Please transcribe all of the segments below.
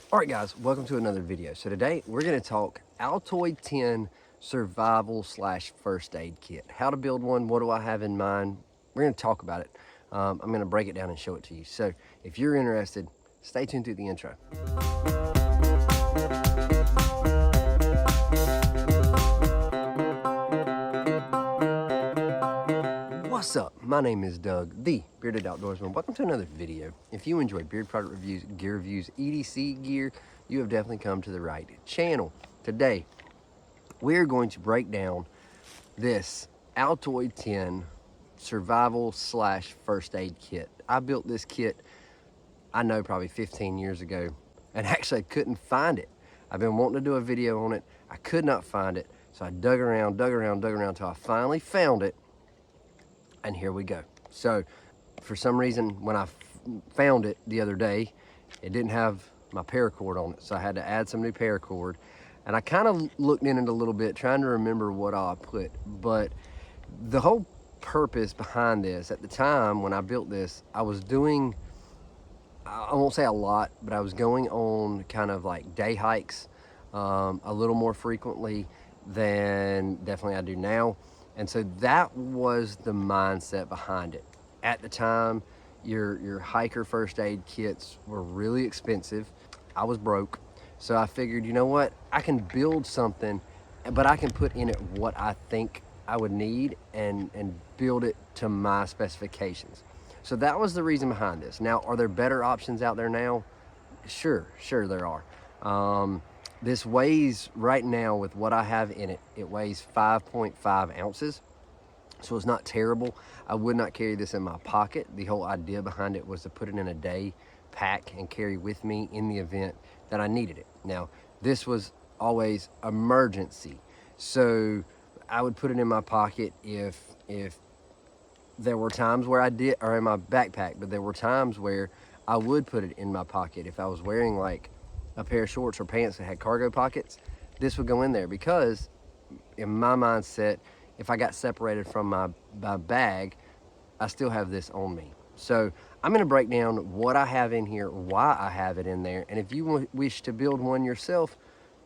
All right, guys, welcome to another video. So today we're going to talk Altoids Tin Survival / First Aid Kit. How to build one, what do I have in mind? We're going to talk about it. I'm going to break it down and show it to you. So if you're interested, stay tuned through the intro. What's up? My name is Doug, the Bearded Outdoorsman. Welcome to another video. If you enjoy beard product reviews, gear reviews, EDC gear, you have definitely come to the right channel. Today, we're going to break down this Altoids Tin Survival / First Aid Kit. I built this kit, I know, probably 15 years ago, and actually I couldn't find it. I've been wanting to do a video on it. I could not find it, so I dug around until I finally found it. And here we go. So for some reason, when I found it the other day, it didn't have my paracord on it. So I had to add some new paracord. And I kind of looked in it a little bit, trying to remember what I put. But the whole purpose behind this, at the time when I built this, I was doing, I won't say a lot, but I was going on kind of like day hikes a little more frequently than definitely I do now. And so that was the mindset behind it. At the time, your hiker first aid kits were really expensive. I was broke. So I figured, you know what? I can build something, but I can put in it what I think I would need and build it to my specifications. So that was the reason behind this. Now, are there better options out there now? Sure there are. This weighs, right now with what I have in it, it weighs 5.5 ounces. So it's not terrible. I would not carry this in my pocket. The whole idea behind it was to put it in a day pack and carry with me in the event that I needed it. Now, this was always emergency. So I would put it in my pocket if there were times where I did, or in my backpack, but there were times where I would put it in my pocket. If I was wearing like a pair of shorts or pants that had cargo pockets, this would go in there, because in my mindset, if I got separated from my bag, I still have this on me. So I'm going to break down what I have in here, why I have it in there, and if you wish to build one yourself,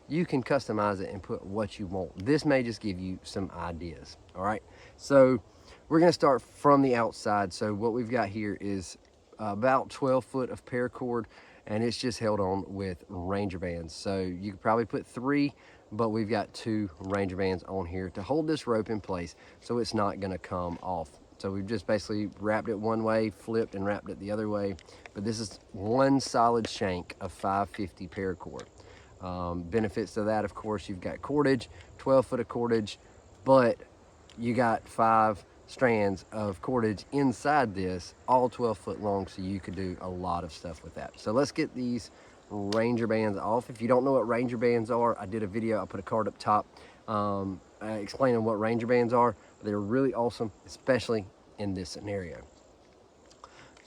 you can customize it and put what you want. This may just give you some ideas. All right, so we're going to start from the outside. So what we've got here is about 12 foot of paracord, and it's just held on with Ranger bands. So you could probably put 3, but we've got 2 Ranger bands on here to hold this rope in place so it's not gonna come off. So we've just basically wrapped it one way, flipped and wrapped it the other way. But this is one solid shank of 550 paracord. Benefits to that, of course, you've got cordage, 12 foot of cordage, but you got 5 strands of cordage inside this, all 12 foot long, so you could do a lot of stuff with that. So let's get these Ranger bands off. If you don't know what Ranger bands are, I did a video, I put a card up top explaining what Ranger bands are. They're really awesome, especially in this scenario.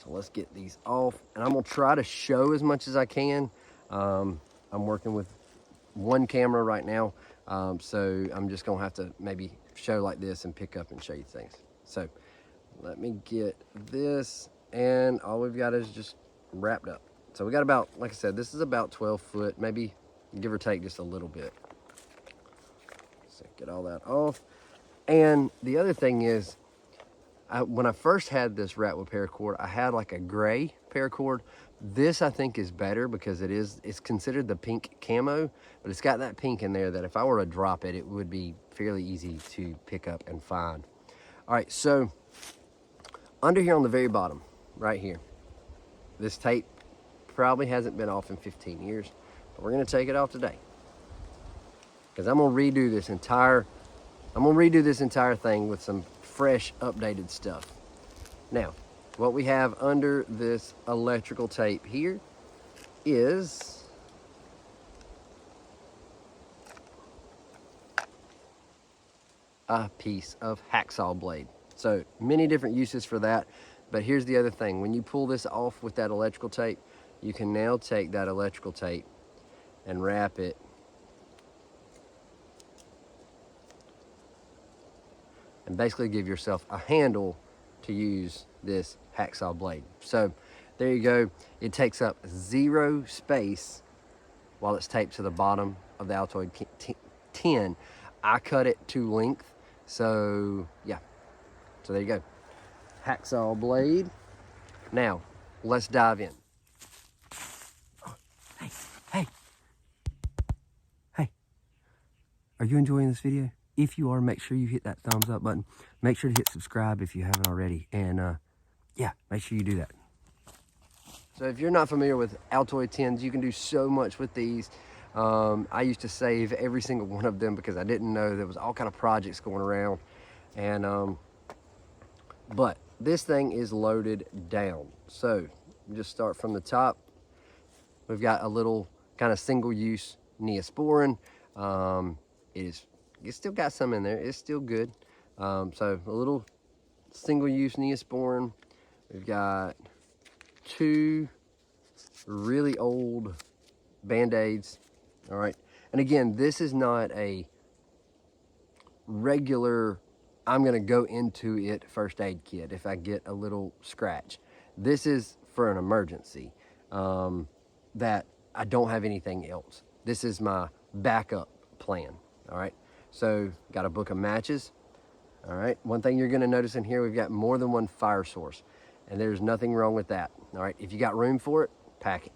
So let's get these off, and I'm gonna try to show as much as I can. I'm working with one camera right now, so I'm just gonna have to maybe show like this and pick up and show you things. So let me get this, and all we've got is just wrapped up. So we got about, like I said, this is about 12 foot, maybe give or take just a little bit. So get all that off. And the other thing is, when I first had this wrapped with paracord, I had like a gray paracord. This I think is better because it's considered the pink camo, but it's got that pink in there that if I were to drop it, it would be fairly easy to pick up and find. All right, so under here on the very bottom, right here, this tape probably hasn't been off in 15 years, but we're gonna take it off today, because I'm gonna redo this entire thing with some fresh, updated stuff. Now, what we have under this electrical tape here is a piece of hacksaw blade. So many different uses for that, but here's the other thing. When you pull this off with that electrical tape, you can now take that electrical tape and wrap it and basically give yourself a handle to use this hacksaw blade. So there you go. It takes up 0 space while it's taped to the bottom of the Altoid tin. I cut it to length, so yeah. So there you go. Hacksaw blade. Now, let's dive in. Oh, hey. Are you enjoying this video? If you are, make sure you hit that thumbs up button. Make sure to hit subscribe if you haven't already. And yeah, make sure you do that. So if you're not familiar with Altoid tins, you can do so much with these. I used to save every single one of them because I didn't know there was all kind of projects going around. And but this thing is loaded down. So just start from the top. We've got a little kind of single-use Neosporin. It's still got some in there. It's still good. So a little single-use Neosporin. We've got 2 really old Band-Aids. All right. And again, this is not a regular, I'm going to go into it first aid kit if I get a little scratch. This is for an emergency that I don't have anything else. This is my backup plan. All right. So got a book of matches. All right. One thing you're going to notice in here, we've got more than one fire source, and there's nothing wrong with that. All right. If you got room for it, pack it.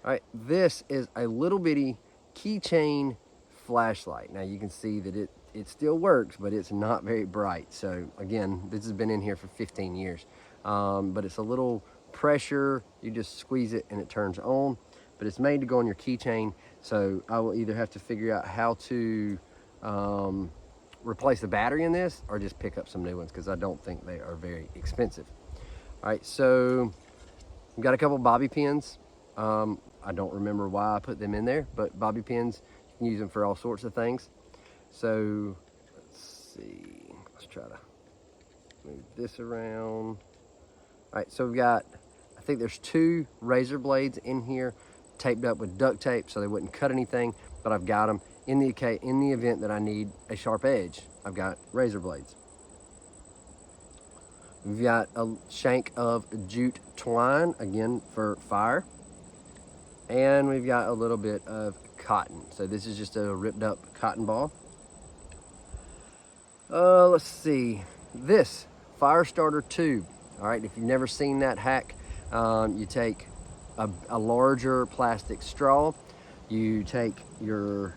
All right. This is a little bitty keychain flashlight. Now you can see that it still works, but it's not very bright. So again, this has been in here for 15 years. But it's a little pressure. You just squeeze it and it turns on. But it's made to go on your keychain. So I will either have to figure out how to replace the battery in this or just pick up some new ones because I don't think they are very expensive. All right, so we've got a couple bobby pins. I don't remember why I put them in there, but bobby pins, you can use them for all sorts of things. So let's see, let's try to move this around. All right, so we've got, I think there's 2 razor blades in here taped up with duct tape so they wouldn't cut anything, but I've got them in the event that I need a sharp edge. I've got razor blades. We've got a shank of jute twine, again for fire. And we've got a little bit of cotton. So this is just a ripped up cotton ball. Let's see, this fire starter tube. All right, if you've never seen that hack, you take a larger plastic straw, you take your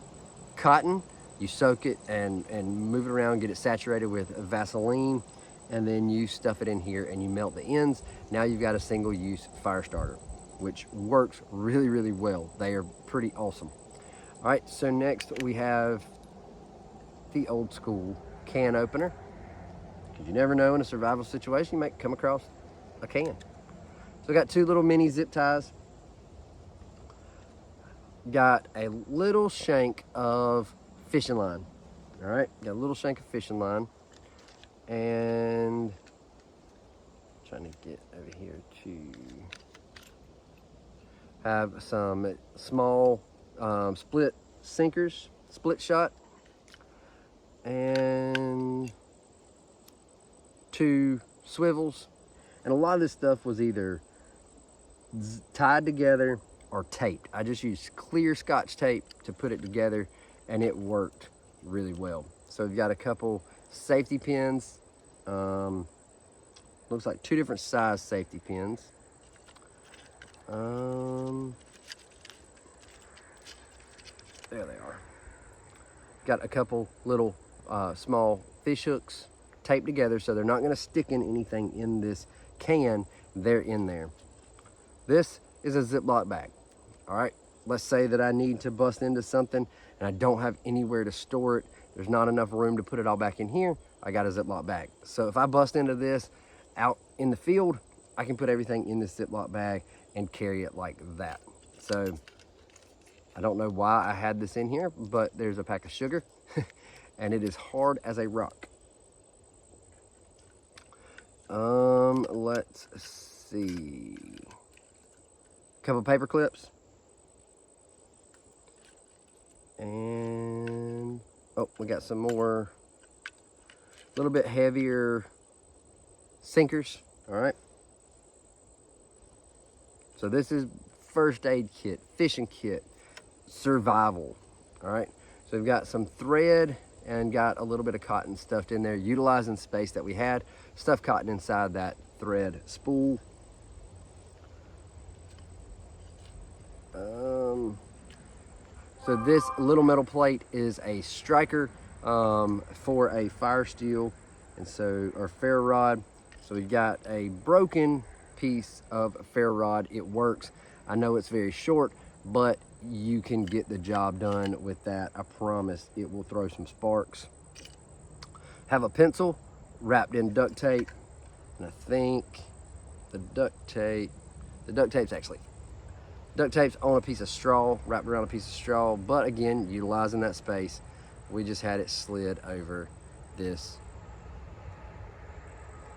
cotton, you soak it and move it around, get it saturated with Vaseline, and then you stuff it in here and you melt the ends. Now you've got a single-use fire starter, which works really, really well. They are pretty awesome. All right, so next we have the old school can opener, because you never know in a survival situation you might come across a can. So I got 2 little mini zip ties. Got a little shank of fishing line. All right, got a little shank of fishing line, and trying to get over here to have some small split sinkers, split shot, and 2 swivels. And a lot of this stuff was either tied together or taped. I just used clear Scotch tape to put it together, and it worked really well. So we've got a couple safety pins. Looks like 2 different size safety pins. There they are. Got a couple little small fish hooks taped together so they're not going to stick in anything in this can. They're in there. This is a Ziploc bag. All right, let's say that I need to bust into something and I don't have anywhere to store it. There's not enough room to put it all back in here. I got a Ziploc bag. So if I bust into this out in the field, I can put everything in this Ziploc bag and carry it like that. So I don't know why I had this in here, but there's a pack of sugar and it is hard as a rock. Let's see. A couple paper clips. And, oh, we got some more, a little bit heavier sinkers. All right. So this is first aid kit, fishing kit, survival. All right, so we've got some thread and got a little bit of cotton stuffed in there, utilizing space that we had. Stuffed cotton inside that thread spool. So this little metal plate is a striker for a fire steel, and so, or ferro rod. So we've got a broken piece of ferro rod. It works. I know it's very short, but you can get the job done with that. I promise it will throw some sparks. Have a pencil wrapped in duct tape, and I think the duct tape's on a piece of straw, wrapped around a piece of straw, but again, utilizing that space, we just had it slid over this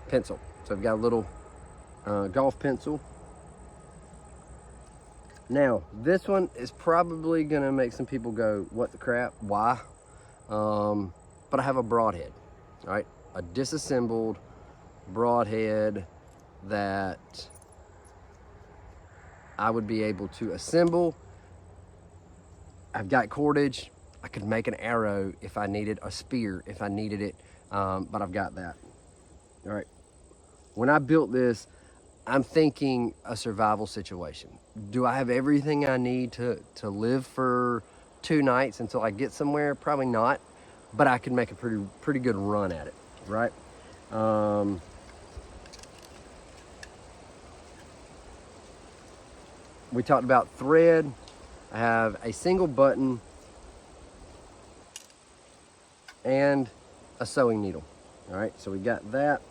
pencil. So I've got a little golf pencil. Now, this one is probably gonna make some people go, what the crap, why? But I have a broadhead, all right? A disassembled broadhead that I would be able to assemble. I've got cordage. I could make an arrow if I needed, a spear if I needed it, but I've got that. All right. When I built this, I'm thinking a survival situation. Do I have everything I need to live for 2 nights until I get somewhere? Probably not, but I can make a pretty good run at it, right? We talked about thread. I have a single button and a sewing needle. All right, so we got that.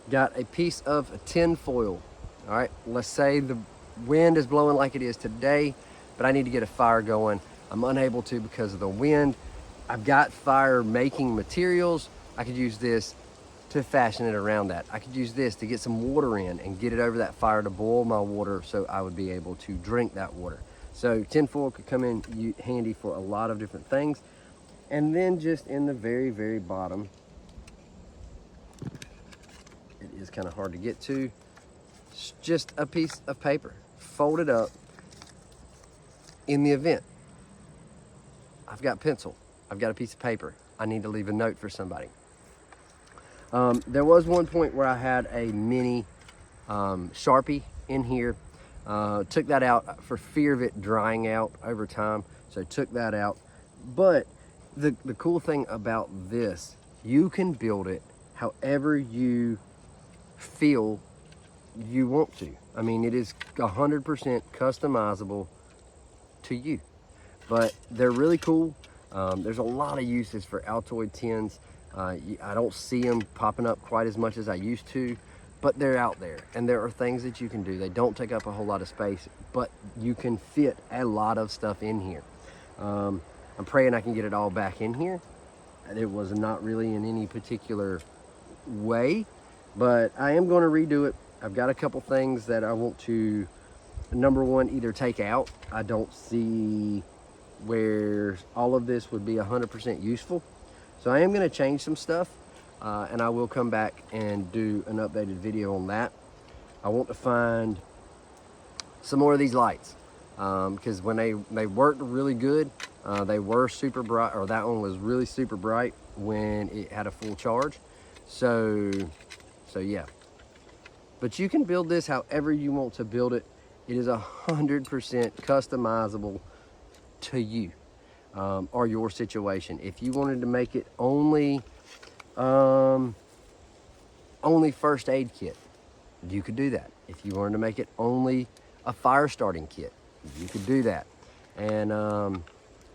Got a piece of tin foil. All right, let's say the wind is blowing like it is today, but I need to get a fire going. I'm unable to because of the wind. I've got fire making materials. I could use this to fashion it around that. I could use this to get some water in and get it over that fire to boil my water so I would be able to drink that water. So tin foil could come in handy for a lot of different things. And then just in the very, very bottom, it is kind of hard to get to, it's just a piece of paper folded up. In the event I've got pencil, I've got a piece of paper, I need to leave a note for somebody. There was one point where I had a mini Sharpie in here. Took that out for fear of it drying out over time, so took that out. But the cool thing about this, you can build it however you feel you want to. I mean, it is 100% customizable to you, but they're really cool. There's a lot of uses for Altoid tins. I don't see them popping up quite as much as I used to, but they're out there, and there are things that you can do. They don't take up a whole lot of space, but you can fit a lot of stuff in here. I'm praying I can get it all back in here. It was not really in any particular way, but I am going to redo it. I've got a couple things that I want to, number one, either take out. I don't see where all of this would be 100% useful. So I am going to change some stuff, and I will come back and do an updated video on that. I want to find some more of these lights, because when they worked really good, they were super bright, or that one was really super bright when it had a full charge. So yeah. But you can build this however you want to build it. It is 100% customizable to you. Or your situation. If you wanted to make it only first aid kit, you could do that. If you wanted to make it only a fire starting kit, you could do that. And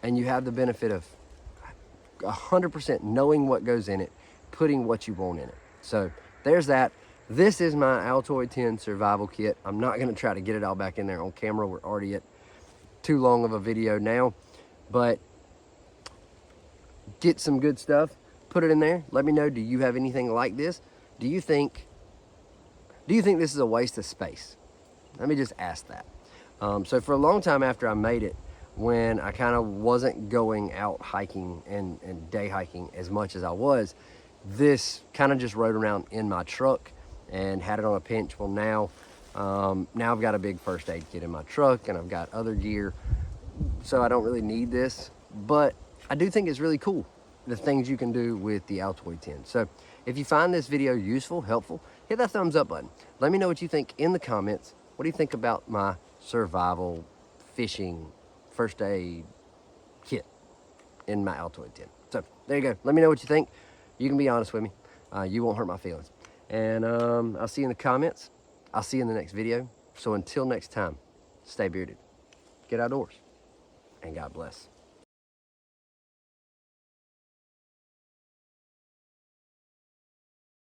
you have the benefit of 100% knowing what goes in it, putting what you want in it. So there's that. This is my Altoids Tin Survival Kit. I'm not going to try to get it all back in there on camera. We're already at too long of a video now. But get some good stuff, put it in there. Let me know, do you have anything like this? Do you think this is a waste of space? Let me just ask that. So for a long time after I made it, when I kind of wasn't going out hiking and day hiking as much as I was, this kind of just rode around in my truck and had it on a pinch. Well, now I've got a big first aid kit in my truck, and I've got other gear. so I don't really need this, but I do think it's really cool, the things you can do with the Altoid tin. So if you find this video useful, helpful, hit that thumbs up button. Let me know what you think in the comments. What do you think about my survival fishing first aid kit in my Altoid tin? So there you go. Let me know what you think. You can be honest with me. You won't hurt my feelings. And I'll see you in the comments. I'll see you in the next video. So until next time, stay bearded, get outdoors, and God bless.